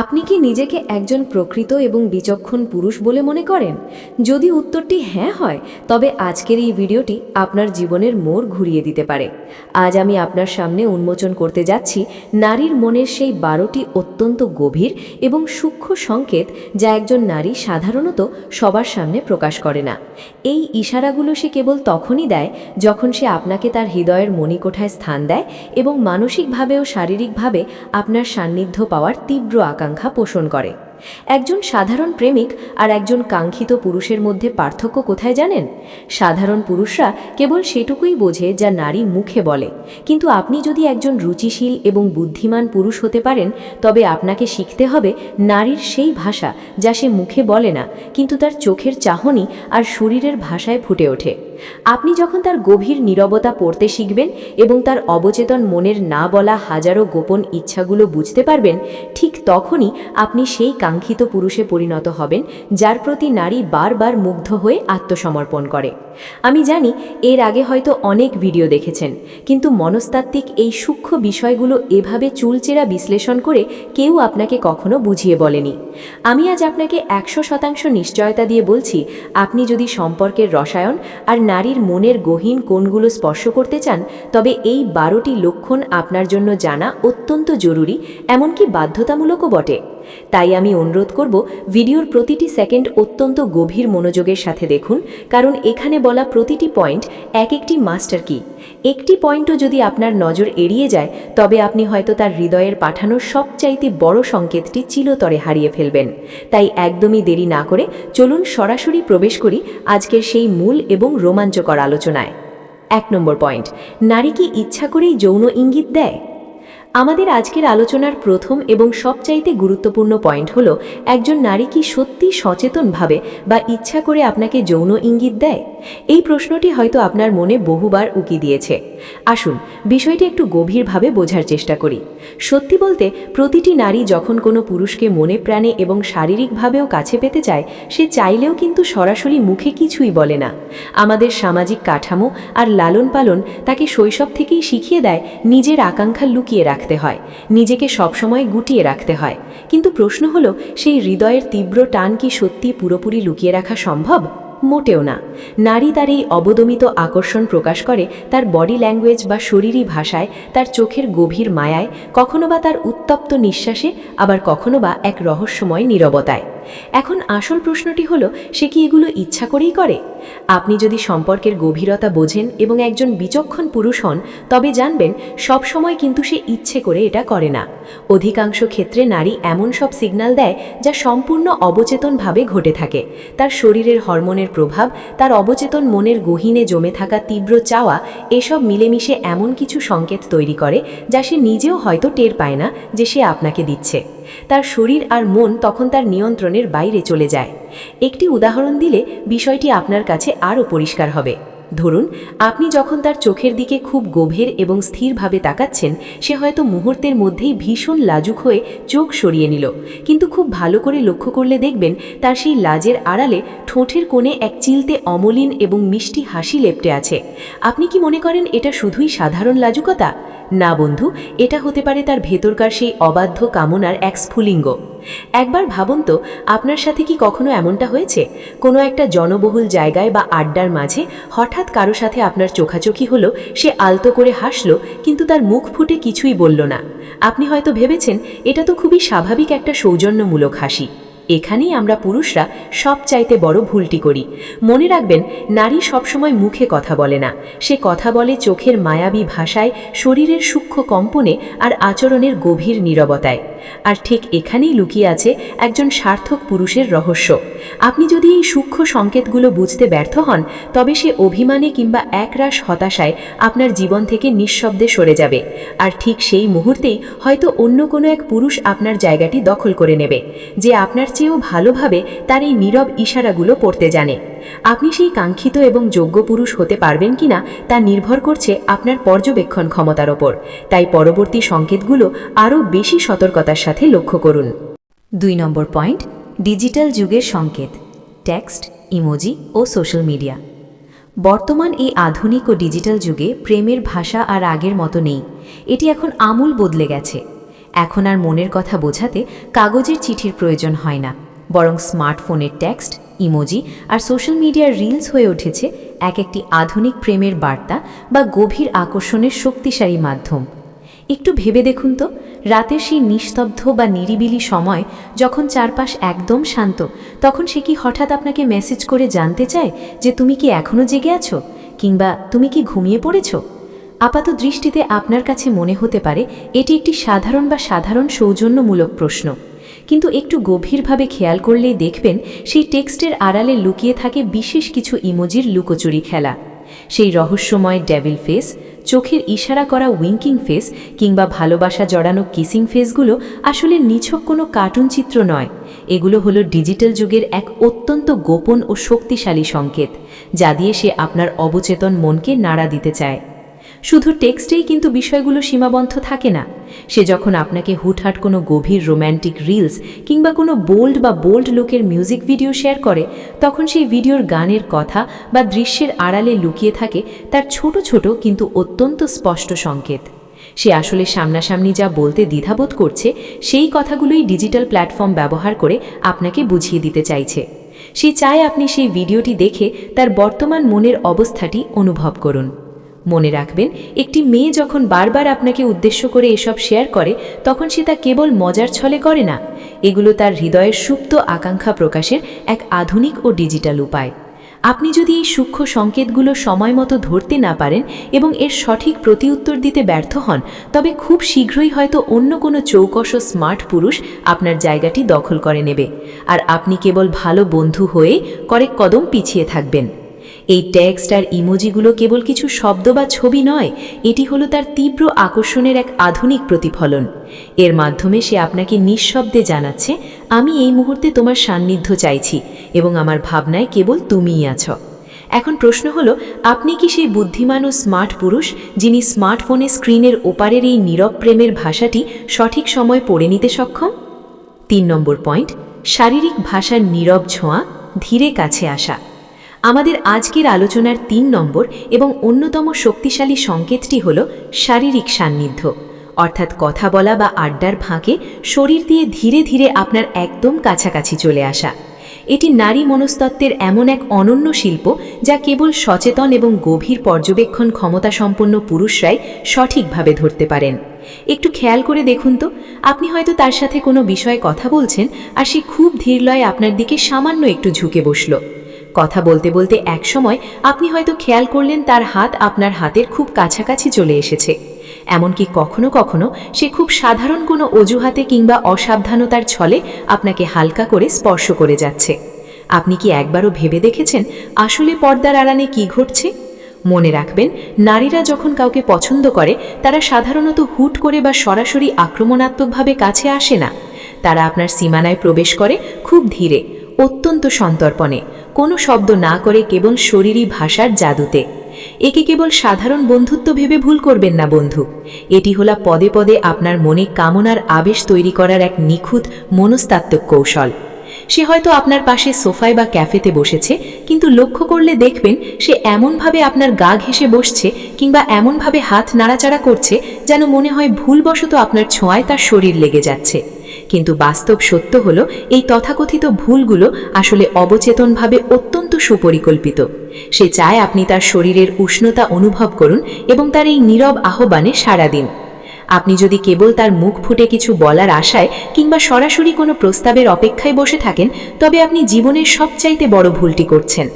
আপনি কি নিজেকে একজন প্রকৃত এবং বিচক্ষণ পুরুষ বলে মনে করেন? যদি উত্তরটি হ্যাঁ হয়, তবে আজকের এই ভিডিওটি আপনার জীবনের মোড় ঘুরিয়ে দিতে পারে। আজ আমি আপনার সামনে উন্মোচন করতে যাচ্ছি নারীর মনের সেই 12টি অত্যন্ত গভীর এবং সূক্ষ্ম সংকেত, যা একজন নারী সাধারণত সবার সামনে প্রকাশ করে না। এই ইশারাগুলো সে কেবল তখনই দেয় যখন সে আপনাকে তার হৃদয়ের মণিকোঠায় স্থান দেয় এবং মানসিকভাবে ও শারীরিকভাবে আপনার সান্নিধ্য পাওয়ার তীব্র আকাঙ্ক্ষা পোষণ করে। একজন সাধারণ প্রেমিক আর একজন কাঙ্ক্ষিত পুরুষের মধ্যে পার্থক্য কোথায় জানেন? সাধারণ পুরুষরা কেবল সেটুকুই বোঝে যা নারী মুখে বলে, কিন্তু আপনি যদি একজন রুচিশীল এবং বুদ্ধিমান পুরুষ হতে পারেন, তবে আপনাকে শিখতে হবে নারীর সেই ভাষা যা সে মুখে বলে না, কিন্তু তার চোখের চাহনি আর শরীরের ভাষায় ফুটে ওঠে। আপনি যখন তার গভীর নীরবতা পড়তে শিখবেন এবং তার অবচেতন মনের না বলা হাজারো গোপন ইচ্ছাগুলো বুঝতে পারবেন, ঠিক তখনই আপনি সেই কাঙ্ক্ষিত পুরুষে পরিণত হবেন যার প্রতি নারী বারবার মুগ্ধ হয়ে আত্মসমর্পণ করে। আমি জানি এর আগে হয়তো অনেক ভিডিও দেখেছেন, কিন্তু মনস্তাত্ত্বিক এই সূক্ষ্ম বিষয়গুলো এভাবে চুলচেরা বিশ্লেষণ করে কেউ আপনাকে কখনো বুঝিয়ে বলেনি। আমি আজ আপনাকে 100% নিশ্চয়তা দিয়ে বলছি, আপনি যদি সম্পর্কের রসায়ন আর নারীর মনের গহীন কোণগুলো স্পর্শ করতে চান, তবে এই 12টি লক্ষণ আপনার জন্য জানা অত্যন্ত জরুরি, এমনকি বাধ্যতামূলকও বটে। তাই আমি অনুরোধ করব, ভিডিওর প্রতিটি সেকেন্ড অত্যন্ত গভীর মনোযোগের সাথে দেখুন, কারণ এখানে বলা প্রতিটি পয়েন্ট এক একটি মাস্টার কি। একটি পয়েন্টও যদি আপনার নজর এড়িয়ে যায়, তবে আপনি হয়তো তার হৃদয়ের পাঠানোর সবচাইতে বড় সংকেতটি চিরতরে হারিয়ে ফেলবেন। তাই একদমই দেরি না করে চলুন সরাসরি প্রবেশ করি আজকের সেই মূল এবং রোমাঞ্চকর আলোচনায়। 1 নম্বর পয়েন্ট, নারী কি ইচ্ছা করেই যৌন ইঙ্গিত দেয়? আমাদের আজকের আলোচনার প্রথম এবং সবচাইতে গুরুত্বপূর্ণ পয়েন্ট হলো, একজন নারী কি সত্যি সচেতনভাবে বা ইচ্ছা করে আপনাকে যৌন ইঙ্গিত দেয়? এই প্রশ্নটি হয়তো আপনার মনে বহুবার উকি দিয়েছে। আসুন বিষয়টি একটু গভীরভাবে বোঝার চেষ্টা করি। সত্যি বলতে, প্রতিটি নারী যখন কোনো পুরুষকে মনে প্রাণে এবং শারীরিকভাবেও কাছে পেতে চায়, সে চাইলেও কিন্তু সরাসরি মুখে কিছুই বলে না। আমাদের সামাজিক কাঠামো আর লালন পালন তাকে শৈশব থেকেই শিখিয়ে দেয় নিজের আকাঙ্ক্ষা লুকিয়ে রাখতে হয়, নিজেকে সবসময় গুটিয়ে রাখতে হয়। কিন্তু প্রশ্ন হলো, সেই হৃদয়ের তীব্র টান কি সত্যি পুরোপুরি লুকিয়ে রাখা সম্ভব? মোটেও না। নারী তার এই অবদমিত আকর্ষণ প্রকাশ করে তার বডি ল্যাঙ্গুয়েজ বা শরীরী ভাষায়, তার চোখের গভীর মায়ায়, কখনো বা তার উত্তপ্ত নিঃশ্বাসে, আবার কখনো বা এক রহস্যময় নীরবতায়। এখন আসল প্রশ্নটি হলো, সে কি এগুলো ইচ্ছা করেই করে? আপনি যদি সম্পর্কের গভীরতা বোঝেন এবং একজন বিচক্ষণ পুরুষ হন, তবে জানবেন সব সময় কিন্তু সে ইচ্ছে করে এটা করে না। অধিকাংশ ক্ষেত্রে নারী এমন সব সিগন্যাল দেয় যা সম্পূর্ণ অবচেতনভাবে ঘটে থাকে। তার শরীরের হরমোনের প্রভাব, তার অবচেতন মনের গহীনে জমে থাকা তীব্র চাওয়া, এসব মিলেমিশে এমন কিছু সংকেত তৈরি করে যা সে নিজেও হয়তো টের পায় না যে সে আপনাকে দিচ্ছে। তার শরীর আর মন তখন তার নিয়ন্ত্রণের বাইরে চলে যায়। একটি উদাহরণ দিলে বিষয়টি আপনার কাছে আরও পরিষ্কার হবে। ধরুন, আপনি যখন তার চোখের দিকে খুব গভীর এবং স্থিরভাবে তাকাচ্ছেন, সে হয়তো মুহূর্তের মধ্যেই ভীষণ লাজুক হয়ে চোখ সরিয়ে নিল, কিন্তু খুব ভালো করে লক্ষ্য করলে দেখবেন তার সেই লাজের আড়ালে ঠোঁটের কোণে এক চিলতে অমলিন এবং মিষ্টি হাসি লেপ্টে আছে। আপনি কি মনে করেন এটা শুধুই সাধারণ লাজুকতা? না বন্ধু, এটা হতে পারে তার ভেতরকার সেই অবাধ্য কামনার এক স্ফুলিঙ্গ। একবার ভাবুন তো, আপনার সাথে কি কখনো এমনটা হয়েছে? কোনো একটা জনবহুল জায়গায় বা আড্ডার মাঝে হঠাৎ কারো সাথে আপনার চোখাচোখি হলো, সে আলতো করে হাসলো, কিন্তু তার মুখ ফুটে কিছুই বলল না। আপনি হয়তো ভেবেছেন এটা তো খুবই স্বাভাবিক একটা সৌজন্যমূলক হাসি। এখানেই আমরা পুরুষরা সবচাইতে বড় ভুলটি করি। মনে রাখবেন, নারী সবসময় মুখে কথা বলে না, সে কথা বলে চোখের মায়াবী ভাষায়, শরীরের সূক্ষ্ম কম্পনে আর আচরণের গভীর নীরবতায়। আর ঠিক এখানেই লুকিয়ে আছে একজন সার্থক পুরুষের রহস্য। আপনি যদি এই সূক্ষ্ম সংকেতগুলো বুঝতে ব্যর্থ হন, তবে সে অভিমানে কিংবা একরাশ হতাশায় আপনার জীবন থেকে নিঃশব্দে সরে যাবে। আর ঠিক সেই মুহূর্তেই হয়তো অন্য কোনো এক পুরুষ আপনার জায়গাটি দখল করে নেবে, যে আপনার চেয়েও ভালোভাবে তার এই নীরব ইশারাগুলো পড়তে জানে। আপনি সেই কাঙ্ক্ষিত এবং যোগ্য পুরুষ হতে পারবেন কিনা তা নির্ভর করছে আপনার পর্যবেক্ষণ ক্ষমতার ওপর। তাই পরবর্তী সংকেতগুলো আরও বেশি সতর্কতার সাথে লক্ষ্য করুন। 2 নম্বর পয়েন্ট, ডিজিটাল যুগের সংকেত, টেক্সট, ইমোজি ও সোশ্যাল মিডিয়া। বর্তমান এই আধুনিক ও ডিজিটাল যুগে প্রেমের ভাষা আর আগের মতো নেই। এটি এখন আমূল বদলে গেছে। এখন আর মনের কথা বোঝাতে কাগজের চিঠির প্রয়োজন হয় না, বরং স্মার্টফোনের টেক্সট, ইমোজি আর সোশ্যাল মিডিয়ার রিলস হয়ে উঠেছে একটি আধুনিক প্রেমের বার্তা বা গভীর আকর্ষণের শক্তিশালী মাধ্যম। একটু ভেবে দেখুন তো, রাতের সেই নিস্তব্ধ বা নিরিবিলি সময় যখন চারপাশ একদম শান্ত, তখন সে কি হঠাৎ আপনাকে মেসেজ করে জানতে চায় যে তুমি কি এখনও জেগে আছো, কিংবা তুমি কি ঘুমিয়ে পড়েছো? আপাত দৃষ্টিতে আপনার কাছে মনে হতে পারে এটি একটি সাধারণ সৌজন্যমূলক প্রশ্ন, কিন্তু একটু গভীরভাবে খেয়াল করলেই দেখবেন সেই টেক্সটের আড়ালে লুকিয়ে থাকে বিশেষ কিছু ইমোজির লুকোচুরি খেলা। সেই রহস্যময় ডেভিল ফেস, চোখের ইশারা করা উইঙ্কিং ফেস কিংবা ভালোবাসা জড়ানো কিসিং ফেসগুলো আসলে নিছক কোনো কার্টুন চিত্র নয়। এগুলো হলো ডিজিটাল যুগের এক অত্যন্ত গোপন ও শক্তিশালী সংকেত, যা দিয়ে সে আপনার অবচেতন মনকে নাড়া দিতে চায়। শুধু টেক্সটেই কিন্তু বিষয়গুলো সীমাবদ্ধ থাকে না। সে যখন আপনাকে হুটহাট কোনো গভীর রোম্যান্টিক রিলস কিংবা কোনো বোল্ড লুকের মিউজিক ভিডিও শেয়ার করে, তখন সেই ভিডিওর গানের কথা বা দৃশ্যের আড়ালে লুকিয়ে থাকে তার ছোট ছোট কিন্তু অত্যন্ত স্পষ্ট সংকেত। সে আসলে সামনাসামনি যা বলতে দ্বিধাবোধ করছে, সেই কথাগুলোই ডিজিটাল প্ল্যাটফর্ম ব্যবহার করে আপনাকে বুঝিয়ে দিতে চাইছে। সে চায় আপনি সেই ভিডিওটি দেখে তার বর্তমান মনের অবস্থাটি অনুভব করুন। মনে রাখবেন, একটি মেয়ে যখন বারবার আপনাকে উদ্দেশ্য করে এসব শেয়ার করে, তখন সে তা কেবল মজার ছলে করে না। এগুলো তার হৃদয়ের সুপ্ত আকাঙ্ক্ষা প্রকাশের এক আধুনিক ও ডিজিটাল উপায়। আপনি যদি এই সূক্ষ্ম সংকেতগুলো সময় মতো ধরতে না পারেন এবং এর সঠিক প্রতিউত্তর দিতে ব্যর্থ হন, তবে খুব শীঘ্রই হয়তো অন্য কোনো চৌকস ও স্মার্ট পুরুষ আপনার জায়গাটি দখল করে নেবে, আর আপনি কেবল ভালো বন্ধু হয়ে কয়েক কদম পিছিয়ে থাকবেন। এই টেক্সট আর ইমোজিগুলো কেবল কিছু শব্দ বা ছবি নয়, এটি হলো তার তীব্র আকর্ষণের এক আধুনিক প্রতিফলন। এর মাধ্যমে সে আপনাকে নিঃশব্দে জানাচ্ছে, আমি এই মুহূর্তে তোমার সান্নিধ্য চাইছি এবং আমার ভাবনায় কেবল তুমিই আছো। এখন প্রশ্ন হলো, আপনি কি সেই বুদ্ধিমান ও স্মার্ট পুরুষ যিনি স্মার্টফোনে স্ক্রিনের ওপারের এই নীরব প্রেমের ভাষাটি সঠিক সময় পড়ে নিতে সক্ষম? 3 নম্বর পয়েন্ট, শারীরিক ভাষার নীরব ছোঁয়া, ধীরে কাছে আসা। আমাদের আজকের আলোচনার 3 নম্বর এবং অন্যতম শক্তিশালী সংকেতটি হল শারীরিক সান্নিধ্য, অর্থাৎ কথা বলা বা আড্ডার ফাঁকে শরীর দিয়ে ধীরে ধীরে আপনার একদম কাছাকাছি চলে আসা। এটি নারী মনস্তত্ত্বের এমন এক অনন্য শিল্প যা কেবল সচেতন এবং গভীর পর্যবেক্ষণ ক্ষমতাসম্পন্ন পুরুষরাই সঠিকভাবে ধরতে পারেন। একটু খেয়াল করে দেখুন তো, আপনি হয়তো তার সাথে কোনো বিষয়ে কথা বলছেন আর সে খুব ধীর লয়ে আপনার দিকে সামান্য একটু ঝুঁকে বসল। কথা বলতে বলতে একসময় আপনি হয়তো খেয়াল করলেন তার হাত আপনার হাতের খুব কাছাকাছি চলে এসেছে। এমনকি কখনো কখনো সে খুব সাধারণ কোনো অজুহাতে কিংবা অসাবধানতার ছলে আপনাকে হালকা করে স্পর্শ করে যাচ্ছে। আপনি কি একবারও ভেবে দেখেছেন আসলে পর্দার আড়ালে কি ঘটছে? মনে রাখবেন, নারীরা যখন কাউকে পছন্দ করে, তারা সাধারণত হুট করে বা সরাসরি আক্রমণাত্মকভাবে কাছে আসে না। তারা আপনার সীমানায় প্রবেশ করে খুব ধীরে, অত্যন্ত সন্তর্পণে, কোনো শব্দ না করে, কেবল শরীরী ভাষার জাদুতে। একে কেবল সাধারণ বন্ধুত্ব ভেবে ভুল করবেন না বন্ধু, এটি হলো পদে পদে আপনার মনে কামনার আবেশ তৈরি করার এক নিখুঁত মনস্তাত্ত্বিক কৌশল। সে হয়তো আপনার পাশে সোফায় বা ক্যাফেতে বসেছে, কিন্তু লক্ষ্য করলে দেখবেন সে এমনভাবে আপনার গা ঘেঁষে বসছে কিংবা এমনভাবে হাত নাড়াচাড়া করছে যেন মনে হয় ভুলবশত আপনার ছোঁয়ায় তার শরীর লেগে যাচ্ছে। কিন্তু বাস্তব সত্য হলো, এই তথাকথিত ভুলগুলো আসলে অবচেতনভাবে অত্যন্ত সুপরিকল্পিত। সে চায় আপনি তার শরীরের উষ্ণতা অনুভব করুন এবং তার এই নীরব আহ্বানে সাড়া দিন। আপনি যদি কেবল তার মুখ ফুটে কিছু বলার আশায় কিংবা সরাসরি কোনো প্রস্তাবের অপেক্ষায় বসে থাকেন, তবে আপনি জীবনের সবচাইতে বড় ভুলটি করছেন।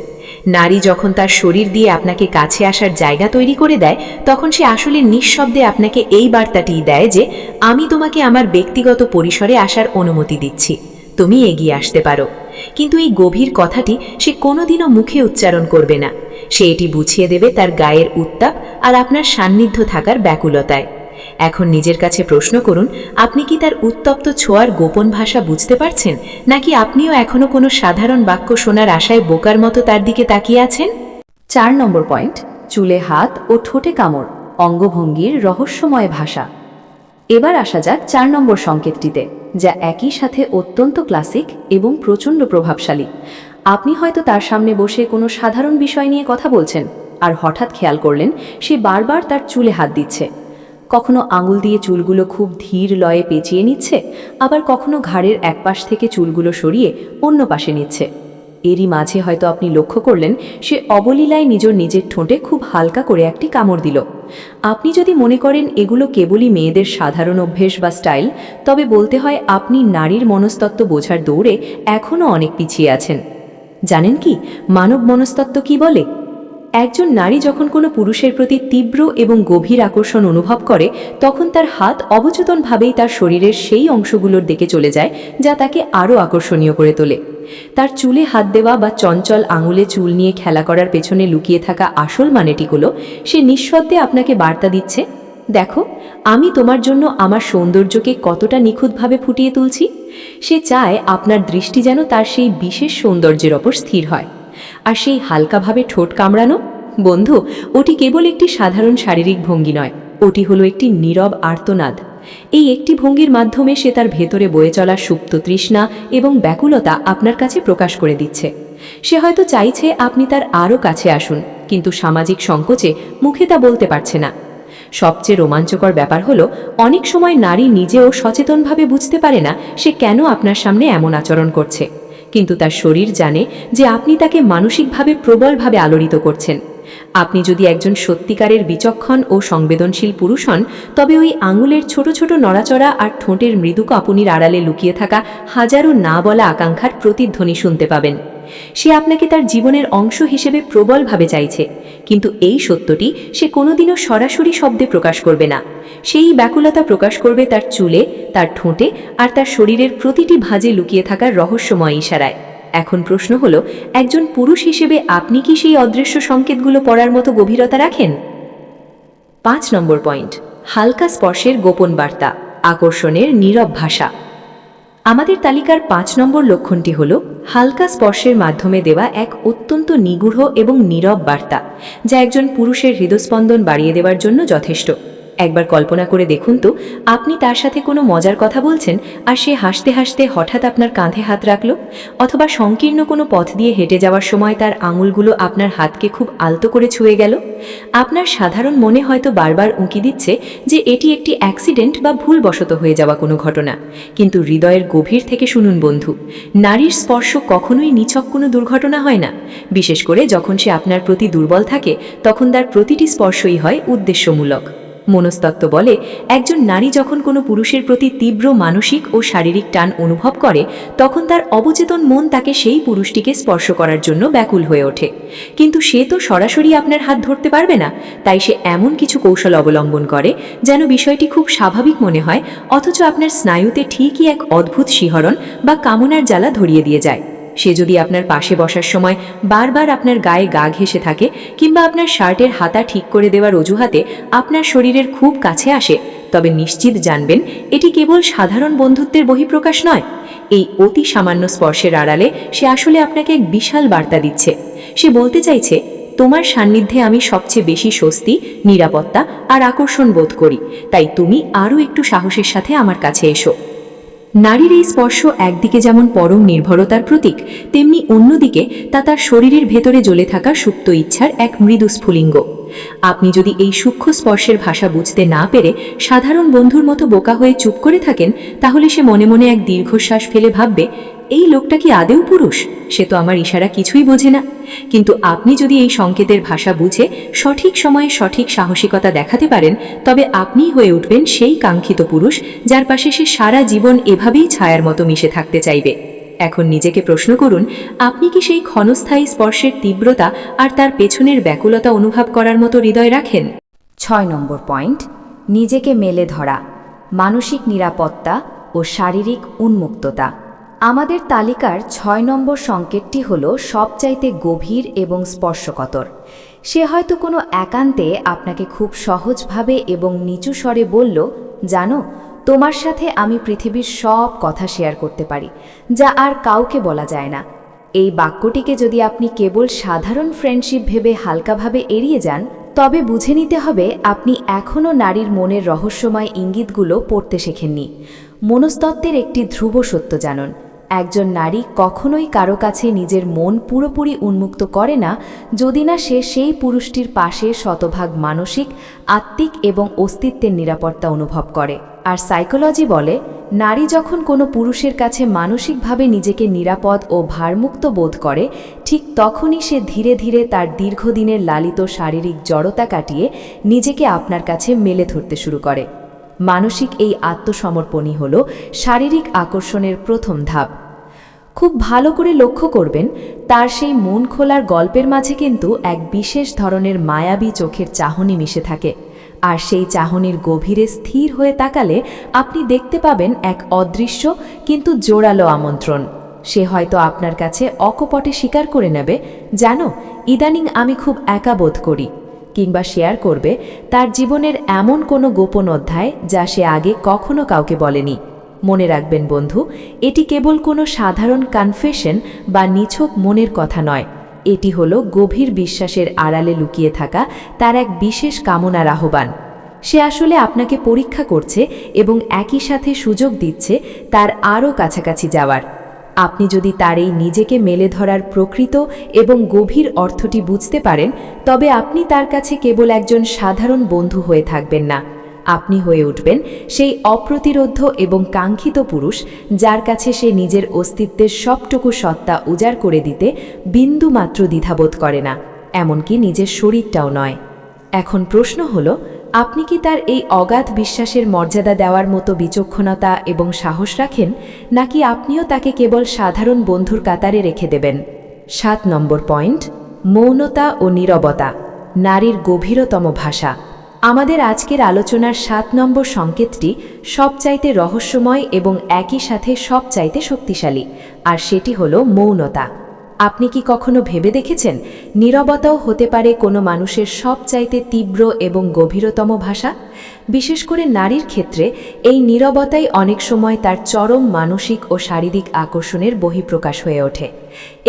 নারী যখন তার শরীর দিয়ে আপনাকে কাছে আসার জায়গা তৈরি করে দেয়, তখন সে আসলে নিঃশব্দে আপনাকে এই বার্তাটিই দেয় যে, আমি তোমাকে আমার ব্যক্তিগত পরিসরে আসার অনুমতি দিচ্ছি, তুমি এগিয়ে আসতে পারো। কিন্তু এই গভীর কথাটি সে কোনোদিনও মুখে উচ্চারণ করবে না। সে এটি বুঝিয়ে দেবে তার গায়ের উত্তাপ আর আপনার সান্নিধ্য থাকার ব্যাকুলতায়। এখন নিজের কাছে প্রশ্ন করুন, আপনি কি তার উত্তপ্ত ছোঁয়ার গোপন ভাষা বুঝতে পারছেন, নাকি আপনিও এখনো কোনো সাধারণ বাক্য শোনার আশায় বোকার মতো তার দিকে তাকিয়ে আছেন? 4 নম্বর পয়েন্ট, চুলে হাত ও ঠোঁটে কামড়, অঙ্গভঙ্গির রহস্যময় ভাষা। এবার আসা যাক 4 নম্বর সংকেতটিতে, যা একই সাথে অত্যন্ত ক্লাসিক এবং প্রচণ্ড প্রভাবশালী। আপনি হয়তো তার সামনে বসে কোনো সাধারণ বিষয় নিয়ে কথা বলছেন, আর হঠাৎ খেয়াল করলেন সে বারবার তার চুলে হাত দিচ্ছে। কখনো আঙুল দিয়ে চুলগুলো খুব ধীর লয়ে পেঁচিয়ে নিচ্ছে, আবার কখনো ঘাড়ের এক পাশ থেকে চুলগুলো সরিয়ে অন্য পাশে নিচ্ছে। এরই মাঝে হয়তো আপনি লক্ষ্য করলেন সে অবলীলায় নিজের ঠোঁটে খুব হালকা করে একটি কামড় দিল। আপনি যদি মনে করেন এগুলো কেবলই মেয়েদের সাধারণ অভ্যেস বা স্টাইল, তবে বলতে হয় আপনি নারীর মনস্তত্ত্ব বোঝার দৌড়ে এখনও অনেক পিছিয়ে আছেন। জানেন কি মানব মনস্তত্ত্ব কি বলে? একজন নারী যখন কোনো পুরুষের প্রতি তীব্র এবং গভীর আকর্ষণ অনুভব করে, তখন তার হাত অবচেতনভাবেই তার শরীরের সেই অংশগুলোর দিকে চলে যায় যা তাকে আরও আকর্ষণীয় করে তোলে। তার চুলে হাত দেওয়া বা চঞ্চল আঙুলে চুল নিয়ে খেলা করার পেছনে লুকিয়ে থাকা আসল মানেটি হলো সে নিঃশব্দে আপনাকে বার্তা দিচ্ছে, দেখো আমি তোমার জন্য আমার সৌন্দর্যকে কতটা নিখুঁতভাবে ফুটিয়ে তুলছি। সে চায় আপনার দৃষ্টি যেন তার সেই বিশেষ সৌন্দর্যের ওপর স্থির হয়। আর সেই হালকাভাবে ঠোঁট কামড়ানো, বন্ধু, ওটি কেবল একটি সাধারণ শারীরিক ভঙ্গি নয়, ওটি হলো একটি নীরব আর্তনাদ। এই একটি ভঙ্গির মাধ্যমে সে তার ভেতরে বয়ে চলা সুপ্ত তৃষ্ণা এবং ব্যাকুলতা আপনার কাছে প্রকাশ করে দিচ্ছে। সে হয়তো চাইছে আপনি তার আরও কাছে আসুন, কিন্তু সামাজিক সংকোচে মুখে তা বলতে পারছে না। সবচেয়ে রোমাঞ্চকর ব্যাপার হলো অনেক সময় নারী নিজেও সচেতনভাবে বুঝতে পারে না সে কেন আপনার সামনে এমন আচরণ করছে, কিন্তু তার শরীর জানে যে আপনি তাকে মানসিকভাবে প্রবলভাবে আলোড়িত করছেন। আপনি যদি একজন সত্যিকারের বিচক্ষণ ও সংবেদনশীল পুরুষ হন, তবে ওই আঙুলের ছোট ছোট নড়াচড়া আর ঠোঁটের মৃদু কাঁপুনির আড়ালে লুকিয়ে থাকা হাজারো না বলা আকাঙ্ক্ষার প্রতিধ্বনি শুনতে পাবেন। সে আপনাকে তার জীবনের অংশ হিসেবে প্রবলভাবে চাইছে, কিন্তু এই সত্যটি সে কোনোদিনও সরাসরি শব্দে প্রকাশ করবে না। সেই ব্যাকুলতা প্রকাশ করবে তার চুলে, তার ঠোঁটে আর তার শরীরের প্রতিটি ভাঁজে লুকিয়ে থাকার রহস্যময় ইশারায়। এখন প্রশ্ন হলো, একজন পুরুষ হিসেবে আপনি কি সেই অদৃশ্য সংকেতগুলো পড়ার মতো গভীরতা রাখেন? 5 নম্বর পয়েন্ট, হালকা স্পর্শের গোপন বার্তা, আকর্ষণের নীরব ভাষা। আমাদের তালিকার 5 নম্বর লক্ষণটি হল হালকা স্পর্শের মাধ্যমে দেওয়া এক অত্যন্ত নিগূঢ় এবং নীরব বার্তা, যা একজন পুরুষের হৃদস্পন্দন বাড়িয়ে দেওয়ার জন্য যথেষ্ট। একবার কল্পনা করে দেখুন তো, আপনি তার সাথে কোনো মজার কথা বলছেন আর সে হাসতে হাসতে হঠাৎ আপনার কাঁধে হাত রাখল, অথবা সংকীর্ণ কোনো পথ দিয়ে হেঁটে যাওয়ার সময় তার আঙুলগুলো আপনার হাতকে খুব আলতো করে ছুঁয়ে গেল। আপনার সাধারণ মনে হয়তো বারবার উঁকি দিচ্ছে যে এটি একটি অ্যাক্সিডেন্ট বা ভুলবশত হয়ে যাওয়া কোনো ঘটনা, কিন্তু হৃদয়ের গভীর থেকে শুনুন বন্ধু, নারীর স্পর্শ কখনোই নিছক কোনো দুর্ঘটনা হয় না। বিশেষ করে যখন সে আপনার প্রতি দুর্বল থাকে, তখন তার প্রতিটি স্পর্শই হয় উদ্দেশ্যমূলক। মনস্তত্ত্ব বলে, একজন নারী যখন কোনো পুরুষের প্রতি তীব্র মানসিক ও শারীরিক টান অনুভব করে, তখন তার অবচেতন মন তাকে সেই পুরুষটিকে স্পর্শ করার জন্য ব্যাকুল হয়ে ওঠে। কিন্তু সে তো সরাসরি আপনার হাত ধরতে পারবে না, তাই সে এমন কিছু কৌশল অবলম্বন করে যেন বিষয়টি খুব স্বাভাবিক মনে হয়, অথচ আপনার স্নায়ুতে ঠিকই এক অদ্ভুত শিহরণ বা কামনার জ্বালা ধরিয়ে দিয়ে যায়। সে যদি আপনার পাশে বসার সময় বারবার আপনার গায়ে গা ঘেঁষে থাকে, কিংবা আপনার শার্টের হাতা ঠিক করে দেওয়ার অজুহাতে আপনার শরীরের খুব কাছে আসে, তবে নিশ্চিত জানবেন এটি কেবল সাধারণ বন্ধুত্বের বহিঃপ্রকাশ নয়। এই অতি সামান্য স্পর্শের আড়ালে সে আসলে আপনাকে এক বিশাল বার্তা দিচ্ছে। সে বলতে চাইছে, তোমার সান্নিধ্যে আমি সবচেয়ে বেশি স্বস্তি, নিরাপত্তা আর আকর্ষণ বোধ করি, তাই তুমি আরও একটু সাহসের সাথে আমার কাছে এসো। নারীর এই স্পর্শ একদিকে যেমন পরম নির্ভরতার প্রতীক, তেমনি অন্যদিকে তা তার শরীরের ভেতরে জ্বলে থাকা সুপ্ত ইচ্ছার এক মৃদু স্ফুলিঙ্গ। আপনি যদি এই সূক্ষ্ম স্পর্শের ভাষা বুঝতে না পেরে সাধারণ বন্ধুর মতো বোকা হয়ে চুপ করে থাকেন, তাহলে সে মনে মনে এক দীর্ঘশ্বাস ফেলে ভাববে, এই লোকটা কি আদেও পুরুষ? সে তো আমার ইশারা কিছুই বোঝে না। কিন্তু আপনি যদি এই সংকেতের ভাষা বুঝে সঠিক সময়ে সঠিক সাহসিকতা দেখাতে পারেন, তবে আপনিই হয়ে উঠবেন সেই কাঙ্ক্ষিত পুরুষ যার পাশে সে সারা জীবন এভাবেই ছায়ার মতো মিশে থাকতে চাইবে। এখন নিজেকে প্রশ্ন করুন, আপনি কি সেই ক্ষণস্থায়ী স্পর্শের তীব্রতা আর তার পেছনের ব্যাকুলতা অনুভব করার মতো হৃদয় রাখেন? 6 নম্বর পয়েন্ট, নিজেকে মেলে ধরা, মানসিক নিরাপত্তা ও শারীরিক উন্মুক্ততা। আমাদের তালিকার 6 নম্বর সংকেতটি হল সবচাইতে গভীর এবং স্পর্শকাতর। সে হয়তো কোনো একান্তে আপনাকে খুব সহজভাবে এবং নিচু স্বরে বলল, জানো, তোমার সাথে আমি পৃথিবীর সব কথা শেয়ার করতে পারি, যা আর কাউকে বলা যায় না। এই বাক্যটিকে যদি আপনি কেবল সাধারণ ফ্রেন্ডশিপ ভেবে হালকাভাবে এড়িয়ে যান, তবে বুঝে নিতে হবে আপনি এখনও নারীর মনের রহস্যময় ইঙ্গিতগুলো পড়তে শেখেননি। মনস্তত্ত্বের একটি ধ্রুব সত্য জানুন, একজন নারী কখনোই কারো কাছে নিজের মন পুরোপুরি উন্মুক্ত করে না যদি না সে সেই পুরুষটির পাশে শতভাগ মানসিক, আত্মিক এবং অস্তিত্বের নিরাপত্তা অনুভব করে। আর সাইকোলজি বলে, নারী যখন কোনো পুরুষের কাছে মানসিকভাবে নিজেকে নিরাপদ ও ভারমুক্ত বোধ করে, ঠিক তখনই সে ধীরে ধীরে তার দীর্ঘদিনের লালিত শারীরিক জড়তা কাটিয়ে নিজেকে আপনার কাছে মেলে ধরতে শুরু করে। মানসিক এই আত্মসমর্পণই হল শারীরিক আকর্ষণের প্রথম ধাপ। খুব ভালো করে লক্ষ্য করবেন, তার সেই মন খোলার গল্পের মাঝে কিন্তু এক বিশেষ ধরনের মায়াবী চোখের চাহনি মিশে থাকে। আর সেই চাহনির গভীরে স্থির হয়ে তাকালে আপনি দেখতে পাবেন এক অদৃশ্য কিন্তু জোরালো আমন্ত্রণ। সে হয়তো আপনার কাছে অকপটে স্বীকার করে নেবে, জানো, ইদানিং আমি খুব একা বোধ করি, কিংবা শেয়ার করবে তার জীবনের এমন কোনো গোপন অধ্যায় যা সে আগে কখনো কাউকে বলেনি। মনে রাখবেন বন্ধু, এটি কেবল কোনো সাধারণ কনফেশন বা নিছক মনের কথা নয়, এটি হলো গভীর বিশ্বাসের আড়ালে লুকিয়ে থাকা তার এক বিশেষ কামনার আহ্বান। সে আসলে আপনাকে পরীক্ষা করছে এবং একই সাথে সুযোগ দিচ্ছে তার আরও কাছাকাছি যাওয়ার। আপনি যদি তার এই নিজেকে মেলে ধরার প্রকৃত এবং গভীর অর্থটি বুঝতে পারেন, তবে আপনি তার কাছে কেবল একজন সাধারণ বন্ধু হয়ে থাকবেন না, আপনি হয়ে উঠবেন সেই অপ্রতিরোধ্য এবং কাঙ্ক্ষিত পুরুষ যার কাছে সে নিজের অস্তিত্বের সবটুকু সত্তা উজাড় করে দিতে বিন্দুমাত্র দ্বিধাবোধ করে না, এমনকি নিজের শরীরটাও নয়। এখন প্রশ্ন হলো, আপনি কি তার এই অগাধ বিশ্বাসের মর্যাদা দেওয়ার মতো বিচক্ষণতা এবং সাহস রাখেন, নাকি আপনিও তাকে কেবল সাধারণ বন্ধুর কাতারে রেখে দেবেন? 7 নম্বর পয়েন্ট, মৌনতা ও নীরবতা, নারীর গভীরতম ভাষা। আমাদের আজকের আলোচনার 7 নম্বর সংকেতটি সবচাইতে রহস্যময় এবং একই সাথে সবচাইতে শক্তিশালী, আর সেটি হলো মৌনতা। আপনি কি কখনো ভেবে দেখেছেন, নীরবতাও হতে পারে কোনো মানুষের সবচাইতে তীব্র এবং গভীরতম ভাষা? বিশেষ করে নারীর ক্ষেত্রে এই নীরবতাই অনেক সময় তার চরম মানসিক ও শারীরিক আকর্ষণের বহিঃপ্রকাশ হয়ে ওঠে।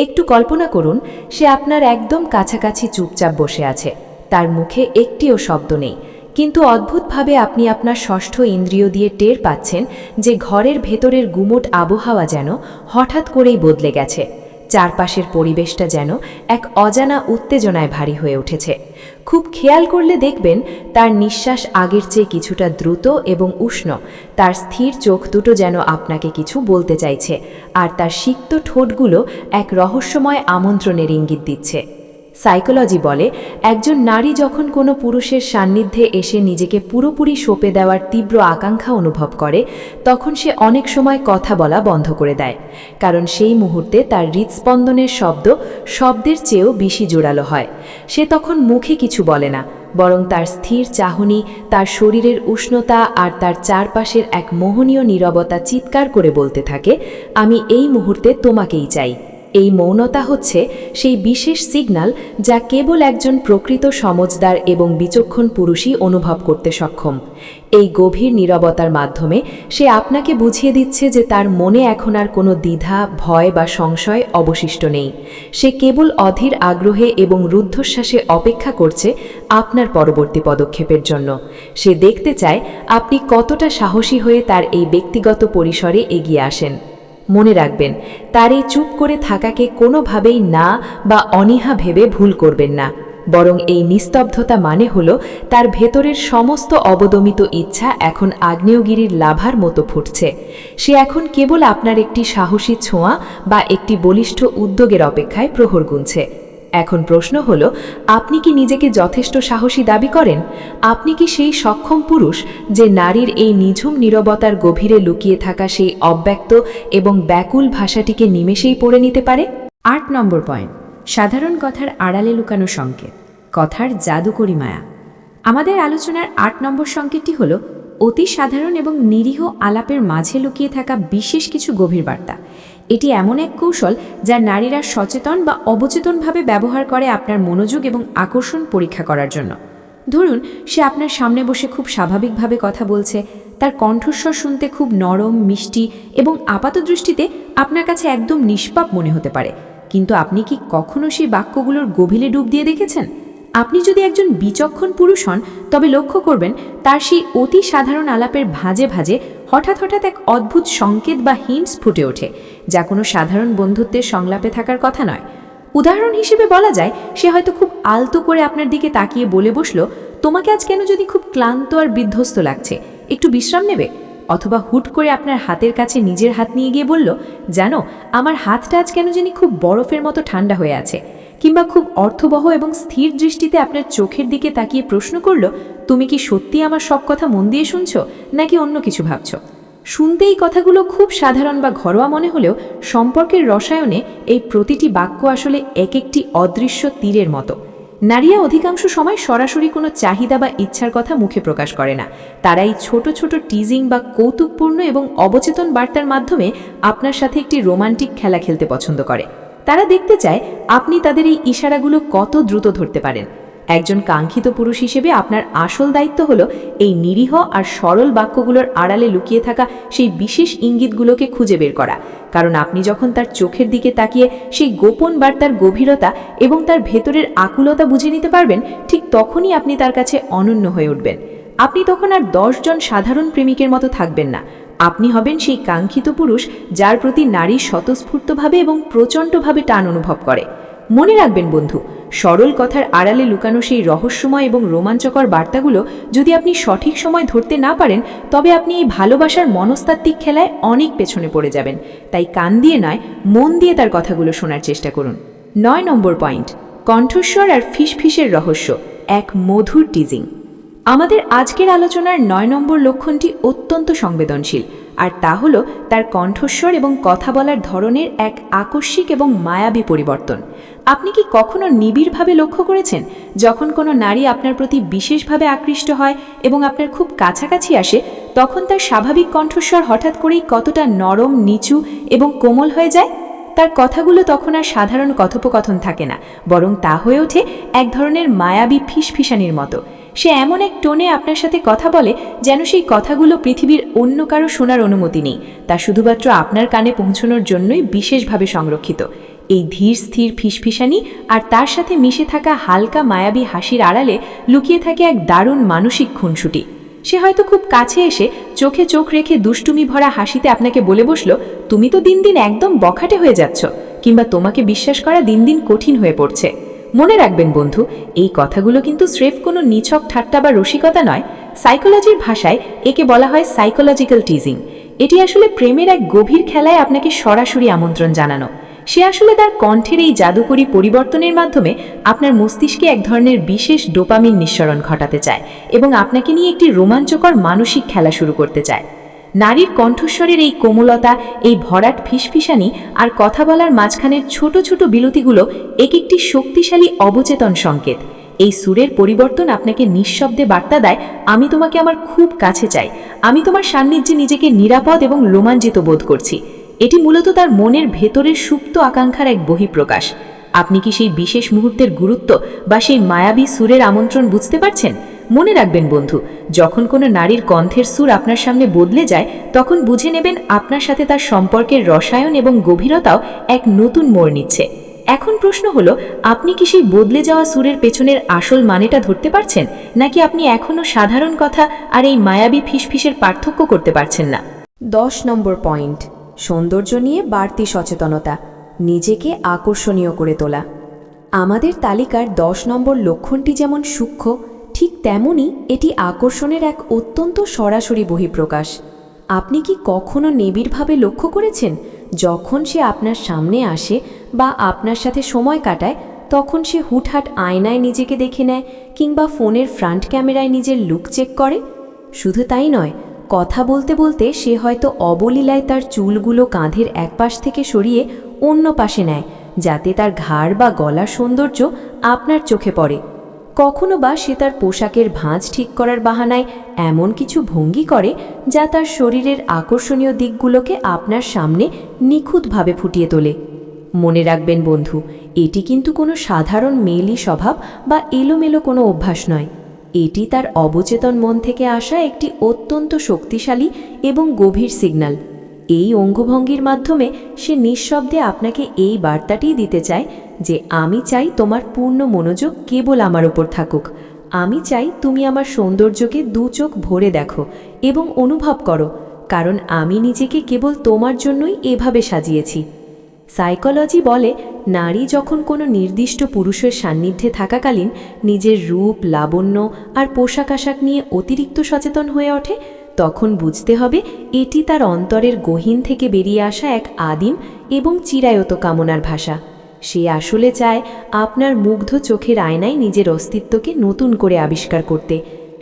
একটু কল্পনা করুন, সে আপনার একদম কাছাকাছি চুপচাপ বসে আছে, তার মুখে একটিও শব্দ নেই, কিন্তু অদ্ভুতভাবে আপনি আপনার ষষ্ঠ ইন্দ্রিয় দিয়ে টের পাচ্ছেন যে ঘরের ভেতরের গুমোট আবহাওয়া যেন হঠাৎ করেই বদলে গেছে। চারপাশের পরিবেশটা যেন এক অজানা উত্তেজনায় ভারী হয়ে উঠেছে। খুব খেয়াল করলে দেখবেন তার নিঃশ্বাস আগের চেয়ে কিছুটা দ্রুত এবং উষ্ণ, তার স্থির চোখ দুটো যেন আপনাকে কিছু বলতে চাইছে, আর তার সিক্ত ঠোঁটগুলো এক রহস্যময় আমন্ত্রণের ইঙ্গিত দিচ্ছে। সাইকোলজি বলে, একজন নারী যখন কোনো পুরুষের সান্নিধ্যে এসে নিজেকে পুরোপুরি সঁপে দেওয়ার তীব্র আকাঙ্ক্ষা অনুভব করে, তখন সে অনেক সময় কথা বলা বন্ধ করে দেয়, কারণ সেই মুহূর্তে তার হৃৎস্পন্দনের শব্দের চেয়েও বেশি জোরালো হয়। সে তখন মুখে কিছু বলে না, বরং তার স্থির চাহনি, তার শরীরের উষ্ণতা আর তার চারপাশের এক মোহনীয় নীরবতা চিৎকার করে বলতে থাকে, আমি এই মুহূর্তে তোমাকেই চাই। এই মৌনতা হচ্ছে সেই বিশেষ সিগন্যাল যা কেবল একজন প্রকৃত সমজদার এবং বিচক্ষণ পুরুষই অনুভব করতে সক্ষম। এই গভীর নীরবতার মাধ্যমে সে আপনাকে বুঝিয়ে দিচ্ছে যে তার মনে এখন আর কোনো দ্বিধা, ভয় বা সংশয় অবশিষ্ট নেই। সে কেবল অধীর আগ্রহে এবং রুদ্ধশ্বাসে অপেক্ষা করছে আপনার পরবর্তী পদক্ষেপের জন্য। সে দেখতে চায় আপনি কতটা সাহসী হয়ে তার এই ব্যক্তিগত পরিসরে এগিয়ে আসেন। মনে রাখবেন, তার এই চুপ করে থাকাকে কোনোভাবেই না বা অনীহা ভেবে ভুল করবেন না, বরং এই নিস্তব্ধতা মানে হলো তার ভেতরের সমস্ত অবদমিত ইচ্ছা এখন আগ্নেয়গিরির লাভার মতো ফুটছে। সে এখন কেবল আপনার একটি সাহসী ছোঁয়া বা একটি বলিষ্ঠ উদ্যোগের অপেক্ষায় প্রহর গুনছে। এখন প্রশ্ন হলো, আপনি কি নিজেকে যথেষ্ট সাহসী দাবি করেন? আপনি কি সেই সক্ষম পুরুষ যে নারীর এই নিঝুম নীরবতার গভীরে লুকিয়ে থাকা সেই অব্যক্ত এবং ব্যাকুল ভাষাটিকে নিমেষেই পড়ে নিতে পারে? 8 নম্বর পয়েন্ট, সাধারণ কথার আড়ালে লুকানো সংকেত, কথার জাদুকরী মায়া। আমাদের আলোচনার 8 নম্বর সংকেতটি হলো অতি সাধারণ এবং নিরীহ আলাপের মাঝে লুকিয়ে থাকা বিশেষ কিছু গভীর বার্তা। এটি এমন এক কৌশল যা নারীরা সচেতন বা অবচেতনভাবে ব্যবহার করে আপনার মনোযোগ এবং আকর্ষণ পরীক্ষা করার জন্য। ধরুন, সে আপনার সামনে বসে খুব স্বাভাবিকভাবে কথা বলছে, তার কণ্ঠস্বর শুনতে খুব নরম, মিষ্টি এবং আপাতদৃষ্টিতে আপনার কাছে একদম নিষ্পাপ মনে হতে পারে, কিন্তু আপনি কি কখনো সেই বাক্যগুলোর গভীরে ডুব দিয়ে দেখেছেন? আপনি যদি একজন বিচক্ষণ পুরুষ হন, তবে লক্ষ্য করবেন তার সেই অতি সাধারণ আলাপের ভাঁজে ভাঁজে হঠাৎ হঠাৎ এক অদ্ভুত সংকেত বা হিন্টস ফুটে ওঠে, যা কোনো সাধারণ বন্ধুত্বের সংলাপে থাকার কথা নয়। উদাহরণ হিসেবে বলা যায়, সে হয়তো খুব আলতো করে আপনার দিকে তাকিয়ে বলে বসলো, তোমাকে আজ কেন যদি খুব ক্লান্ত আর বিধ্বস্ত লাগছে, একটু বিশ্রাম নেবে? অথবা হুট করে আপনার হাতের কাছে নিজের হাত নিয়ে গিয়ে বলল, জানো আমার হাতটা আজ কেন জানি খুব বরফের মতো ঠান্ডা হয়ে আছে। কিংবা খুব অর্থবহ এবং স্থির দৃষ্টিতে আপনার চোখের দিকে তাকিয়ে প্রশ্ন করল, তুমি কি সত্যি আমার সব কথা মন দিয়ে শুনছো নাকি অন্য কিছু ভাবছো? শুনতে এই কথাগুলো খুব সাধারণ বা ঘরোয়া মনে হলেও সম্পর্কের রসায়নে এই প্রতিটি বাক্য আসলে এক একটি অদৃশ্য তীরের মতো। নারীরা অধিকাংশ সময় সরাসরি কোনো চাহিদা বা ইচ্ছার কথা মুখে প্রকাশ করে না। তারা এই ছোট ছোট টিজিং বা কৌতুকপূর্ণ এবং অবচেতন বার্তার মাধ্যমে আপনার সাথে একটি রোমান্টিক খেলা খেলতে পছন্দ করে। তারা দেখতে চায় আপনি তাদের এই ইশারাগুলো কত দ্রুত ধরতে পারেন। একজন কাঙ্ক্ষিত পুরুষ হিসেবে আপনার আসল দায়িত্ব হলো এই নিরীহ আর সরল বাক্যগুলোর আড়ালে লুকিয়ে থাকা সেই বিশেষ ইঙ্গিতগুলোকে খুঁজে বের করা। কারণ আপনি যখন তার চোখের দিকে তাকিয়ে সেই গোপন বার্তার গভীরতা এবং তার ভেতরের আকুলতা বুঝে নিতে পারবেন, ঠিক তখনই আপনি তার কাছে অনন্য হয়ে উঠবেন। আপনি তখন আর 10 জন সাধারণ প্রেমিকের মতো থাকবেন না। আপনি হবেন সেই কাঙ্ক্ষিত পুরুষ যার প্রতি নারী স্বতঃস্ফূর্তভাবে এবং প্রচণ্ডভাবে টান অনুভব করে। মনে রাখবেন বন্ধু, সরল কথার আড়ালে লুকানো সেই রহস্যময় এবং রোমাঞ্চকর বার্তাগুলো যদি আপনি সঠিক সময় ধরতে না পারেন, তবে আপনি এই ভালোবাসার মনস্তাত্ত্বিক খেলায় অনেক পেছনে পড়ে যাবেন। তাই কান দিয়ে নয়, মন দিয়ে তার কথাগুলো শোনার চেষ্টা করুন। 9 নম্বর পয়েন্ট, কণ্ঠস্বর আর ফিসফিসের রহস্য, এক মধুর টিজিং। আমাদের আজকের আলোচনার 9 নম্বর লক্ষণটি অত্যন্ত সংবেদনশীল, আর তা হলো তার কণ্ঠস্বর এবং কথা বলার ধরনের এক আকস্মিক এবং মায়াবী পরিবর্তন। আপনি কি কখনো নিবিড়ভাবে লক্ষ্য করেছেন, যখন কোনো নারী আপনার প্রতি বিশেষভাবে আকৃষ্ট হয় এবং আপনার খুব কাছাকাছি আসে, তখন তার স্বাভাবিক কণ্ঠস্বর হঠাৎ করেই কতটা নরম, নিচু এবং কোমল হয়ে যায়? তার কথাগুলো তখন আর সাধারণ কথোপকথন থাকে না, বরং তা হয়ে ওঠে এক ধরনের মায়াবী ফিসফিসানির মতো। সে এমন এক টোনে আপনার সাথে কথা বলে যেন সেই কথাগুলো পৃথিবীর অন্য কারো শোনার অনুমতি নেই, তা শুধুমাত্র আপনার কানে পৌঁছানোর জন্যই বিশেষভাবে সংরক্ষিত। এই ধীর স্থির ফিসফিসানি আর তার সাথে মিশে থাকা হালকা মায়াবী হাসির আড়ালে লুকিয়ে থাকে এক দারুণ মানসিক খুনসুটি। সে হয়তো খুব কাছে এসে চোখে চোখ রেখে দুষ্টুমি ভরা হাসিতে আপনাকে বলে বসলো, তুমি তো দিন দিন একদম বখাটে হয়ে যাচ্ছ, কিংবা তোমাকে বিশ্বাস করা দিন দিন কঠিন হয়ে পড়ছে। মনে রাখবেন বন্ধু, এই কথাগুলো কিন্তু স্রেফ কোনো নিছক ঠাট্টা বা রসিকতা নয়। সাইকোলজির ভাষায় একে বলা হয় সাইকোলজিক্যাল টিজিং। এটি আসলে প্রেমের এক গভীর খেলায় আপনাকে সরাসরি আমন্ত্রণ জানানো। সে আসলে তার কণ্ঠের এই জাদুকরী পরিবর্তনের মাধ্যমে আপনার মস্তিষ্কে এক ধরনের বিশেষ ডোপামিন নিঃসরণ ঘটাতে চায় এবং আপনাকে নিয়ে একটি রোমাঞ্চকর মানসিক খেলা শুরু করতে চায়। নারীর কণ্ঠস্বরের এই কোমলতা, এই ভরাট ফিসফিসানি আর কথা বলার মাঝখানের ছোট ছোট বিরতিগুলো এক একটি শক্তিশালী অবচেতন সংকেত। এই সুরের পরিবর্তন আপনাকে নিঃশব্দে বার্তা দেয়, আমি তোমাকে আমার খুব কাছে চাই, আমি তোমার সান্নিধ্যে নিজেকে নিরাপদ এবং রোমাঞ্চিত বোধ করছি। এটি মূলত তার মনের ভেতরের সুপ্ত আকাঙ্ক্ষার এক বহিঃপ্রকাশ। আপনি কি সেই বিশেষ মুহূর্তের গুরুত্ব বা সেই মায়াবী সুরের আমন্ত্রণ বুঝতে পারছেন? মনে রাখবেন বন্ধু, যখন কোনো নারীর কণ্ঠের সুর আপনার সামনে বদলে যায়, তখন বুঝে নেবেন আপনার সাথে তার সম্পর্কের রসায়ন এবং গভীরতাও এক নতুন মোড় নিচ্ছে। এখন প্রশ্ন হলো, আপনি কি সেই বদলে যাওয়া সুরের পেছনের আসল মানেটা ধরতে পারছেন, নাকি আপনি এখনও সাধারণ কথা আর এই মায়াবী ফিসফিসের পার্থক্য করতে পারছেন না? 10 নম্বর পয়েন্ট, সৌন্দর্য নিয়ে বাড়তি সচেতনতা, নিজেকে আকর্ষণীয় করে তোলা। আমাদের তালিকার 10 নম্বর লক্ষণটি যেমন সূক্ষ্ম, ঠিক তেমনি এটি আকর্ষণের এক অত্যন্ত সরাসরি বহিঃপ্রকাশ। আপনি কি কখনো নিবিড়ভাবে লক্ষ্য করেছেন, যখন সে আপনার সামনে আসে বা আপনার সাথে সময় কাটায়, তখন সে হুটহাট আয়নায় নিজেকে দেখে নেয় কিংবা ফোনের ফ্রন্ট ক্যামেরায় নিজের লুক চেক করে? শুধু তাই নয়, কথা বলতে বলতে সে হয়তো অবলীলায় তার চুলগুলো কাঁধের এক পাশ থেকে সরিয়ে অন্য পাশে নেয়, যাতে তার ঘাড় বা গলার সৌন্দর্য আপনার চোখে পড়ে। কখনো বা সে তার পোশাকের ভাঁজ ঠিক করার বাহানায় এমন কিছু ভঙ্গি করে যা তার শরীরের আকর্ষণীয় দিকগুলোকে আপনার সামনে নিখুঁতভাবে ফুটিয়ে তোলে। মনে রাখবেন বন্ধু, এটি কিন্তু কোনো সাধারণ মেয়েলি স্বভাব বা এলোমেলো কোনো অভ্যাস নয়। এটি তার অবচেতন মন থেকে আসা একটি অত্যন্ত শক্তিশালী এবং গভীর সিগন্যাল। এই অঙ্গভঙ্গির মাধ্যমে সে নিঃশব্দে আপনাকে এই বার্তাটিই দিতে চায় যে, আমি চাই তোমার পূর্ণ মনোযোগ কেবল আমার ওপর থাকুক। আমি চাই তুমি আমার সৌন্দর্যকে 2 চোখ ভরে দেখো এবং অনুভব করো। কারণ আমি নিজেকে কেবল তোমার জন্যই এভাবে সাজিয়েছি। সাইকোলজি বলে, নারী যখন কোনো নির্দিষ্ট পুরুষের সান্নিধ্যে থাকাকালীন নিজের রূপ, লাবণ্য আর পোশাক আশাক নিয়ে অতিরিক্ত সচেতন হয়ে ওঠে, তখন বুঝতে হবে এটি তার অন্তরের গহীন থেকে বেরিয়ে আসা এক আদিম এবং চিরায়ত কামনার ভাষা। সে আসলে চায় আপনার মুগ্ধ চোখের আয়নায় নিজের অস্তিত্বকে নতুন করে আবিষ্কার করতে।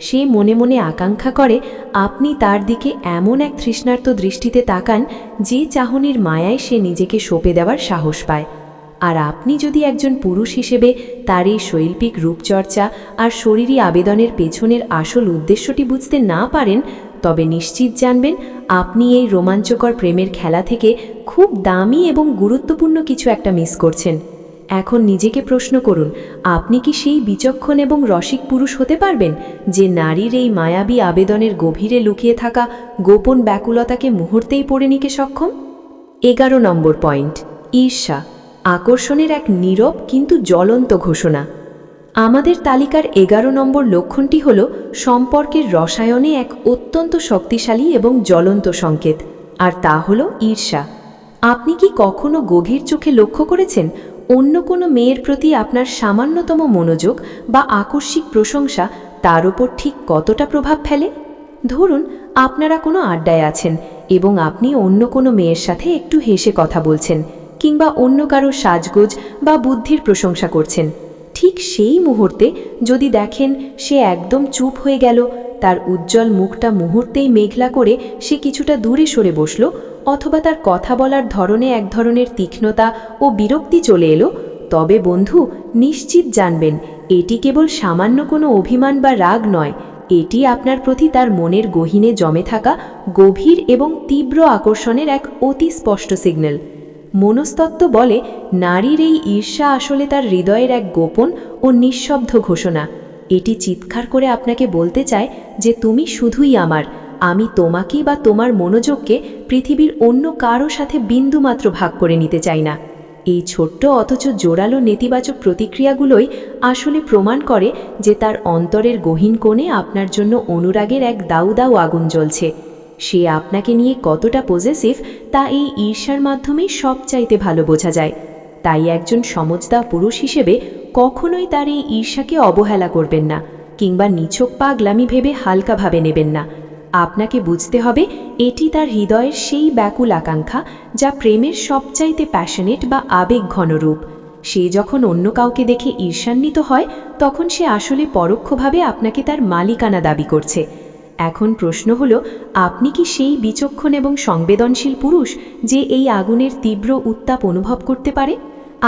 সে মনে মনে আকাঙ্ক্ষা করে আপনি তার দিকে এমন এক তৃষ্ণার্ত দৃষ্টিতে তাকান যে চাহনির মায়ায় সে নিজেকে সঁপে দেওয়ার সাহস পায়। আর আপনি যদি একজন পুরুষ হিসেবে তার এই শৈল্পিক রূপচর্চা আর শরীরী আবেদনের পেছনের আসল উদ্দেশ্যটি বুঝতে না পারেন, তবে নিশ্চিত জানবেন আপনি এই রোমাঞ্চকর প্রেমের খেলা থেকে খুব দামি এবং গুরুত্বপূর্ণ কিছু একটা মিস করছেন। এখন নিজেকে প্রশ্ন করুন, আপনি কি সেই বিচক্ষণ এবং রসিক পুরুষ হতে পারবেন যে নারীর এই মায়াবী আবেদনের গভীরে লুকিয়ে থাকা গোপন ব্যাকুলতাকে মুহূর্তেই পড়ে নিতে সক্ষম? 11 নম্বর পয়েন্ট, ঈর্ষা, আকর্ষণের এক নীরব কিন্তু জ্বলন্ত ঘোষণা। আমাদের তালিকার 11 নম্বর লক্ষণটি হল সম্পর্কের রসায়নে এক অত্যন্ত শক্তিশালী এবং জ্বলন্ত সংকেত, আর তা হল ঈর্ষা। আপনি কি কখনো গভীর চোখে লক্ষ্য করেছেন অন্য কোনো মেয়ের প্রতি আপনার সামান্যতম মনোযোগ বা আকস্মিক প্রশংসা তার উপর ঠিক কতটা প্রভাব ফেলে? ধরুন আপনারা কোনো আড্ডায় আছেন এবং আপনি অন্য কোনো মেয়ের সাথে একটু হেসে কথা বলছেন, কিংবা অন্য কারো সাজগোজ বা বুদ্ধির প্রশংসা করছেন। ঠিক সেই মুহূর্তে যদি দেখেন সে একদম চুপ হয়ে গেল, তার উজ্জ্বল মুখটা মুহূর্তেই মেঘলা করে সে কিছুটা দূরে সরে বসল, অথবা তার কথা বলার ধরনে এক ধরনের তীক্ষ্ণতা ও বিরক্তি চলে এলো, তবে বন্ধু নিশ্চিত জানবেন এটি কেবল সামান্য কোনো অভিমান বা রাগ নয়, এটি আপনার প্রতি তার মনের গহীনে জমে থাকা গভীর এবং তীব্র আকর্ষণের এক অতি স্পষ্ট সিগন্যাল। মনস্তত্ত্ব বলে নারীর এই ঈর্ষা আসলে তার হৃদয়ের এক গোপন ও নিঃশব্দ ঘোষণা। এটি চিৎকার করে আপনাকে বলতে চায় যে তুমি শুধুই আমার, আমি তোমাকে বা তোমার মনোযোগকে পৃথিবীর অন্য কারো সাথে বিন্দুমাত্র ভাগ করে নিতে চাই না। এই ছোট্ট অথচ জোরালো নেতিবাচক প্রতিক্রিয়াগুলোই আসলে প্রমাণ করে যে তার অন্তরের গহীন কোণে আপনার জন্য অনুরাগের এক দাউ দাউ আগুন জ্বলছে। সে আপনাকে নিয়ে কতটা পজেসিভ তা এই ঈর্ষার মাধ্যমেই সবচাইতে ভালো বোঝা যায়। তাই একজন সমজদার পুরুষ হিসেবে কখনোই তার এই ঈর্ষাকে অবহেলা করবেন না, কিংবা নিছক পাগলামি ভেবে হালকাভাবে নেবেন না। আপনাকে বুঝতে হবে এটি তার হৃদয়ের সেই ব্যাকুল আকাঙ্ক্ষা যা প্রেমের সবচাইতে প্যাশনেট বা আবেগঘন রূপ। সে যখন অন্য কাউকে দেখে ঈর্ষান্বিত হয়, তখন সে আসলে পরোক্ষভাবে আপনাকে তার মালিকানা দাবি করছে। এখন প্রশ্ন হলো, আপনি কি সেই বিচক্ষণ এবং সংবেদনশীল পুরুষ যে এই আগুনের তীব্র উত্তাপ অনুভব করতে পারে?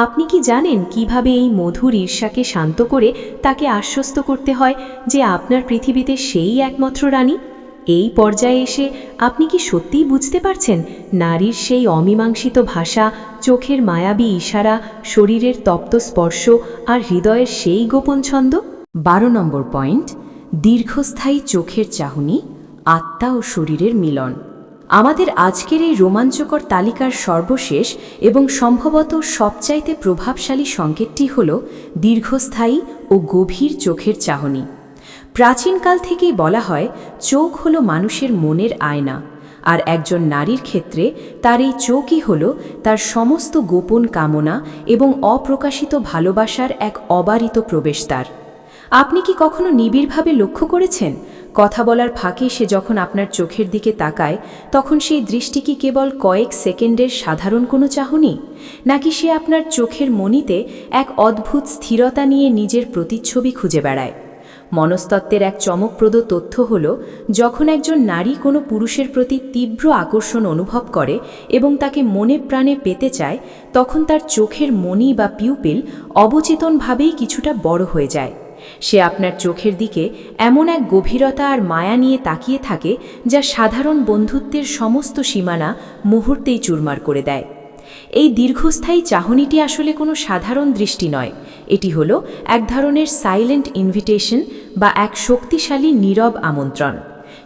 আপনি কি জানেন কিভাবে এই মধুর ঈর্ষাকে শান্ত করে তাকে আশ্বস্ত করতে হয় যে আপনার পৃথিবীতে সেই একমাত্র রানী? এই পর্যায়ে এসে আপনি কি সত্যিই বুঝতে পারছেন নারীর সেই অমীমাংসিত ভাষা, চোখের মায়াবী ইশারা, শরীরের তপ্ত স্পর্শ আর হৃদয়ের সেই গোপন ছন্দ? 12 নম্বর পয়েন্ট, দীর্ঘস্থায়ী চোখের চাহনি, আত্মা ও শরীরের মিলন। আমাদের আজকের এই রোমাঞ্চকর তালিকার সর্বশেষ এবং সম্ভবত সবচাইতে প্রভাবশালী সংকেতটি হল দীর্ঘস্থায়ী ও গভীর চোখের চাহনি। প্রাচীনকাল থেকেই বলা হয় চোখ হলো মানুষের মনের আয়না, আর একজন নারীর ক্ষেত্রে তার এই চোখই হল তার সমস্ত গোপন কামনা এবং অপ্রকাশিত ভালোবাসার এক অবারিত প্রবেশদ্বার। আপনি কি কখনো নিবিড়ভাবে লক্ষ্য করেছেন কথা বলার ফাঁকে সে যখন আপনার চোখের দিকে তাকায় তখন সেই দৃষ্টি কি কেবল কয়েক সেকেন্ডের সাধারণ কোনো চাহনি, নাকি সে আপনার চোখের মণিতে এক অদ্ভুত স্থিরতা নিয়ে নিজের প্রতিচ্ছবি খুঁজে বেড়ায়? মনস্তত্ত্বের এক চমকপ্রদ তথ্য হল, যখন একজন নারী কোনো পুরুষের প্রতি তীব্র আকর্ষণ অনুভব করে এবং তাকে মনে প্রাণে পেতে চায়, তখন তার চোখের মণি বা পিউপিল অবচেতনভাবেই কিছুটা বড় হয়ে যায়। সে আপনার চোখের দিকে এমন এক গভীরতা আর মায়া নিয়ে তাকিয়ে থাকে যা সাধারণ বন্ধুত্বের সমস্ত সীমানা মুহূর্তেই চুরমার করে দেয়। এই দীর্ঘস্থায়ী চাহনিটি আসলে কোনো সাধারণ দৃষ্টি নয়, এটি হলো এক ধরনের সাইলেন্ট ইনভিটেশন বা এক শক্তিশালী নীরব আমন্ত্রণ।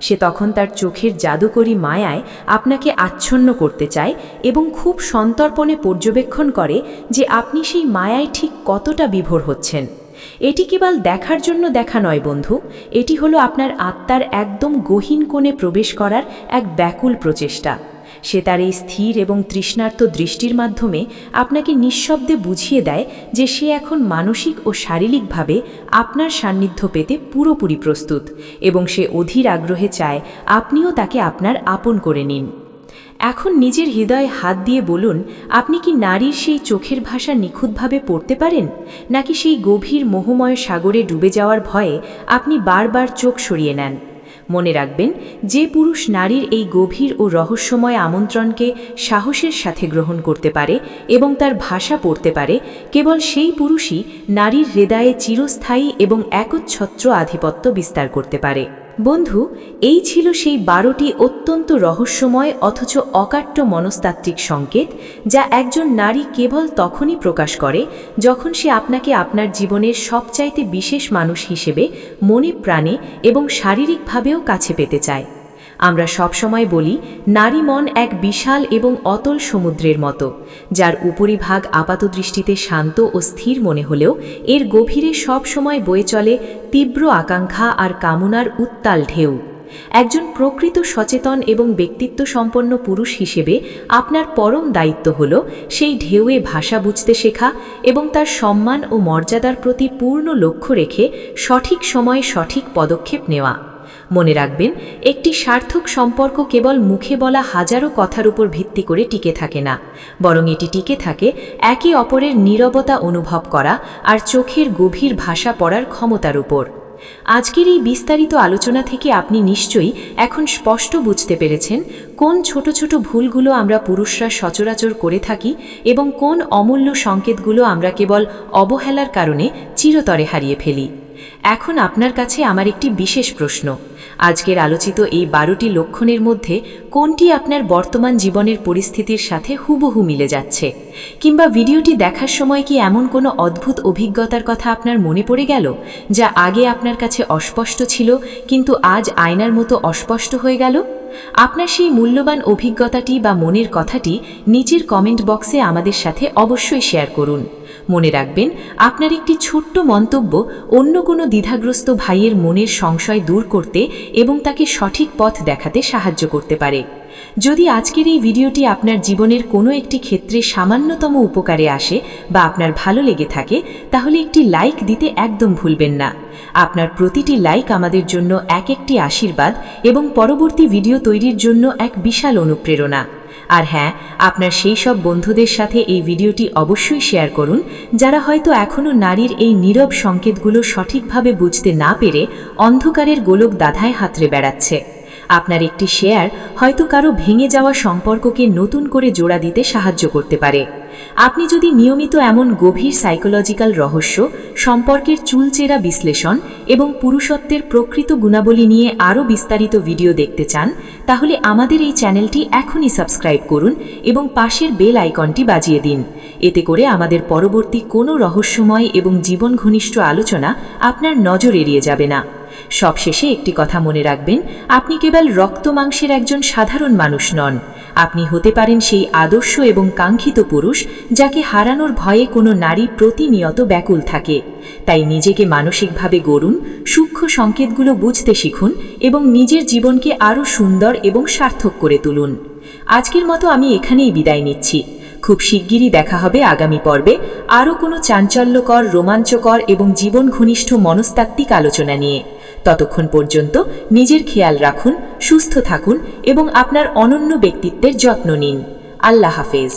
সে তখন তার চোখের জাদুকরী মায়ায় আপনাকে আচ্ছন্ন করতে চায় এবং খুব সন্তর্পণে পর্যবেক্ষণ করে যে আপনি সেই মায়ায় ঠিক কতটা বিভোর হচ্ছেন। এটি কেবল দেখার জন্য দেখা নয় বন্ধু, এটি হলো আপনার আত্মার একদম গহীন কোণে প্রবেশ করার এক ব্যাকুল প্রচেষ্টা। সে তার এই স্থির এবং তৃষ্ণার্ত দৃষ্টির মাধ্যমে আপনাকে নিঃশব্দে বুঝিয়ে দেয় যে সে এখন মানসিক ও শারীরিকভাবে আপনার সান্নিধ্য পেতে পুরোপুরি প্রস্তুত, এবং সে অধীর আগ্রহে চায় আপনিও তাকে আপনার আপন করে নিন। এখন নিজের হৃদয়ে হাত দিয়ে বলুন, আপনি কি নারীর সেই চোখের ভাষা নিখুঁতভাবে পড়তে পারেন, নাকি সেই গভীর মোহময় সাগরে ডুবে যাওয়ার ভয়ে আপনি বারবার চোখ সরিয়ে নেন? মনে রাখবেন, যে পুরুষ নারীর এই গভীর ও রহস্যময় আমন্ত্রণকে সাহসের সাথে গ্রহণ করতে পারে এবং তার ভাষা পড়তে পারে, কেবল সেই পুরুষই নারীর হৃদয়ে চিরস্থায়ী এবং একচ্ছত্র আধিপত্য বিস্তার করতে পারে। বন্ধু, এই ছিল সেই 12টি অত্যন্ত রহস্যময় অথচ অকাট্য মনস্তাত্ত্বিক সংকেত, যা একজন নারী কেবল তখনই প্রকাশ করে যখন সে আপনাকে আপনার জীবনের সবচাইতে বিশেষ মানুষ হিসেবে মনে প্রাণে এবং শারীরিকভাবেও কাছে পেতে চায়। আমরা সবসময় বলি, নারী মন এক বিশাল এবং অতল সমুদ্রের মতো, যার উপরিভাগ আপাতদৃষ্টিতে শান্ত ও স্থির মনে হলেও এর গভীরে সবসময় বয়ে চলে তীব্র আকাঙ্ক্ষা আর কামনার উত্তাল ঢেউ। একজন প্রকৃত সচেতন এবং ব্যক্তিত্ব সম্পন্ন পুরুষ হিসেবে আপনার পরম দায়িত্ব হল সেই ঢেউয়ে ভাষা বুঝতে শেখা এবং তার সম্মান ও মর্যাদার প্রতি পূর্ণ লক্ষ্য রেখে সঠিক সময়ে সঠিক পদক্ষেপ নেওয়া। মনে রাখবেন, একটি সার্থক সম্পর্ক কেবল মুখে বলা হাজারো কথার উপর ভিত্তি করে টিকে থাকে না, বরং এটি টিকে থাকে একে অপরের নীরবতা অনুভব করা আর চোখের গভীর ভাষা পড়ার ক্ষমতার উপর। আজকের এই বিস্তারিত আলোচনা থেকে আপনি নিশ্চয়ই এখন স্পষ্ট বুঝতে পেরেছেন কোন ছোট ছোট ভুলগুলো আমরা পুরুষরা সচরাচর করে থাকি এবং কোন অমূল্য সংকেতগুলো আমরা কেবল অবহেলার কারণে চিরতরে হারিয়ে ফেলি। এখন আপনার কাছে আমার একটি বিশেষ প্রশ্ন, আজকের আলোচিত এই 12টি লক্ষণের মধ্যে কোনটি আপনার বর্তমান জীবনের পরিস্থিতির সাথে হুবহু মিলে যাচ্ছে? কিংবা ভিডিওটি দেখার সময় কি এমন কোনো অদ্ভুত অভিজ্ঞতার কথা আপনার মনে পড়ে গেল, যা আগে আপনার কাছে অস্পষ্ট ছিল কিন্তু আজ আয়নার মতো অস্পষ্ট হয়ে গেল? আপনার সেই মূল্যবান অভিজ্ঞতাটি বা মনের কথাটি নিচের কমেন্ট বক্সে আমাদের সাথে অবশ্যই শেয়ার করুন। মনে রাখবেন, আপনার একটি ছোট্ট মন্তব্য অন্য কোনো দ্বিধাগ্রস্ত ভাইয়ের মনের সংশয় দূর করতে এবং তাকে সঠিক পথ দেখাতে সাহায্য করতে পারে। যদি আজকের এই ভিডিওটি আপনার জীবনের কোনো একটি ক্ষেত্রে সামান্যতম উপকারে আসে বা আপনার ভালো লেগে থাকে, তাহলে একটি লাইক দিতে একদম ভুলবেন না। আপনার প্রতিটি লাইক আমাদের জন্য একটি আশীর্বাদ এবং পরবর্তী ভিডিও তৈরির জন্য এক বিশাল অনুপ্রেরণা। আর হ্যাঁ, আপনার সেই সব বন্ধুদের সাথে এই ভিডিওটি অবশ্যই শেয়ার করুন যারা হয়তো এখনও নারীর এই নীরব সংকেতগুলো সঠিকভাবে বুঝতে না পেরে অন্ধকারের গোলক দাধায় হাতড়ে বেড়াচ্ছে। আপনার একটি শেয়ার হয়তো কারো ভেঙে যাওয়া সম্পর্ককে নতুন করে জোড়া দিতে সাহায্য করতে পারে। আপনি যদি নিয়মিত এমন গভীর সাইকোলজিক্যাল রহস্য, সম্পর্কের চুলচেরা বিশ্লেষণ এবং পুরুষত্বের প্রকৃত গুণাবলী নিয়ে আরও বিস্তারিত ভিডিও দেখতে চান, তাহলে আমাদের এই চ্যানেলটি এখনই সাবস্ক্রাইব করুন এবং পাশের বেল আইকনটি বাজিয়ে দিন। এতে করে আমাদের পরবর্তী কোনো রহস্যময় এবং জীবন ঘনিষ্ঠ আলোচনা আপনার নজর এড়িয়ে যাবে না। সবশেষে একটি কথা মনে রাখবেন, আপনি কেবল রক্ত মাংসের একজন সাধারণ মানুষ নন, আপনি হতে পারেন সেই আদর্শ এবং কাঙ্ক্ষিত পুরুষ যাকে হারানোর ভয়ে কোনো নারী প্রতিনিয়ত ব্যাকুল থাকে। তাই নিজেকে মানসিকভাবে গড়ুন, সূক্ষ্ম সংকেতগুলো বুঝতে শিখুন এবং নিজের জীবনকে আরও সুন্দর এবং সার্থক করে তুলুন। আজকের মতো আমি এখানেই বিদায় নিচ্ছি। খুব শিগগিরই দেখা হবে আগামী পর্বে আরও কোনো চাঞ্চল্যকর, রোমাঞ্চকর এবং জীবন ঘনিষ্ঠ মনস্তাত্ত্বিক আলোচনা নিয়ে। ততক্ষণ পর্যন্ত নিজের খেয়াল রাখুন, সুস্থ থাকুন এবং আপনার অনন্য ব্যক্তিত্বের যত্ন নিন। আল্লাহ হাফেজ।